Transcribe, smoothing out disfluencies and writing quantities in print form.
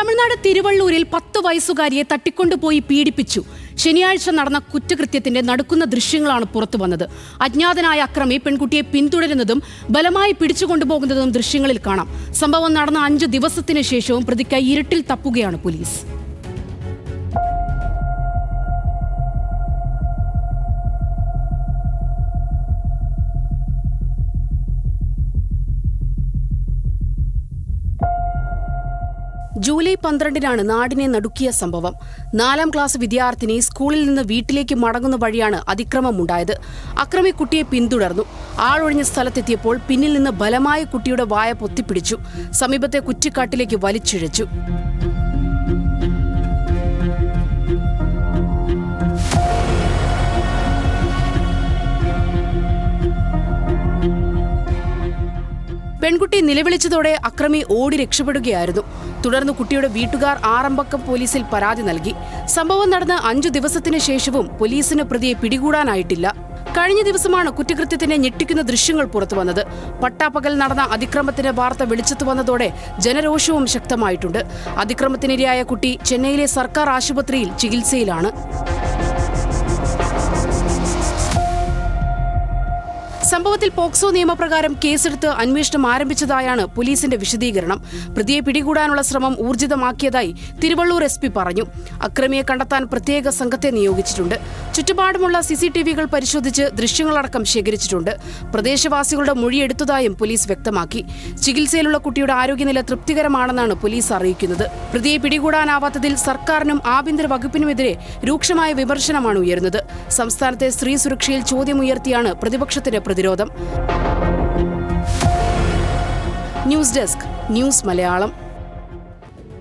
തമിഴ്നാട് തിരുവള്ളൂരിൽ 10 വയസ്സുകാരിയെ തട്ടിക്കൊണ്ടുപോയി പീഡിപ്പിച്ചു. ശനിയാഴ്ച നടന്ന കുറ്റകൃത്യത്തിന്റെ നടക്കുന്ന ദൃശ്യങ്ങളാണ് പുറത്തുവന്നത്. അജ്ഞാതനായ അക്രമി പെൺകുട്ടിയെ പിന്തുടരുന്നതും ബലമായി പിടിച്ചുകൊണ്ടുപോകുന്നതും ദൃശ്യങ്ങളിൽ കാണാം. സംഭവം നടന്ന 5 ദിവസത്തിന് ശേഷവും പ്രതിക്കായി ഇരുട്ടിൽ തപ്പുകയാണ് പോലീസ്. ജൂലൈ 12-നാണ് നാടിനെ നടുക്കിയ സംഭവം. 4ാം ക്ലാസ് വിദ്യാർത്ഥിനി സ്കൂളിൽ നിന്ന് വീട്ടിലേക്ക് മടങ്ങുന്ന വഴിയാണ് അതിക്രമമുണ്ടായത്. അക്രമി കുട്ടിയെ പിന്തുടർന്നു. ആളൊഴിഞ്ഞ സ്ഥലത്തെത്തിയപ്പോൾ പിന്നിൽ നിന്ന് ബലമായ കുട്ടിയുടെ വായ പൊത്തിപ്പിടിച്ചു. സമീപത്തെ കുറ്റിക്കാട്ടിലേക്ക് വലിച്ചിഴച്ചു. പെൺകുട്ടി നിലവിളിച്ചതോടെ അക്രമി ഓടി രക്ഷപ്പെടുകയായിരുന്നു. തുടർന്ന് കുട്ടിയുടെ വീട്ടുകാർ ആറമ്പക്കം പോലീസിൽ പരാതി നൽകി. സംഭവം നടന്ന് 5 ദിവസത്തിന് ശേഷവും പോലീസിന് പ്രതിയെ പിടികൂടാനായിട്ടില്ല. കഴിഞ്ഞ ദിവസമാണ് കുറ്റകൃത്യത്തിന്റെ ഞെട്ടിക്കുന്ന ദൃശ്യങ്ങൾ പുറത്തുവന്നത്. പട്ടാപ്പകൽ നടന്ന അതിക്രമത്തിന്റെ വാർത്ത വെളിച്ചത്തു വന്നതോടെ ജനരോഷവും ശക്തമായിട്ടുണ്ട്. അതിക്രമത്തിനിരയായ കുട്ടി ചെന്നൈയിലെ സർക്കാർ ആശുപത്രിയിൽ ചികിത്സയിലാണ്. സംഭവത്തിൽ പോക്സോ നിയമപ്രകാരം കേസെടുത്ത് അന്വേഷണം ആരംഭിച്ചതായാണ് പോലീസിന്റെ വിശദീകരണം. പ്രതിയെ പിടികൂടാനുള്ള ശ്രമം ഊർജിതമാക്കിയതായി തിരുവള്ളൂർ SP പറഞ്ഞു. അക്രമിയെ കണ്ടെത്താൻ പ്രത്യേക സംഘത്തെ നിയോഗിച്ചിട്ടുണ്ട്. ചുറ്റുപാടുമുള്ള CCTVകൾ പരിശോധിച്ച് ദൃശ്യങ്ങളടക്കം ശേഖരിച്ചിട്ടുണ്ട്. പ്രദേശവാസികളുടെ മൊഴിയെടുത്തതായും പോലീസ് വ്യക്തമാക്കി. ചികിത്സയിലുള്ള കുട്ടിയുടെ ആരോഗ്യനില തൃപ്തികരമാണെന്നാണ് പോലീസ് അറിയിക്കുന്നത്. പ്രതിയെ പിടികൂടാനാവാത്തതിൽ സർക്കാരിനും ആഭ്യന്തര വകുപ്പിനുമെതിരെ രൂക്ഷമായ വിമർശനമാണ് ഉയരുന്നത്. സംസ്ഥാനത്തെ സ്ത്രീ സുരക്ഷയിൽ ചോദ്യമുയർത്തിയാണ് പ്രതിപക്ഷത്തിന്റെ പ്രതിരോധം. News desk, news Malayalam.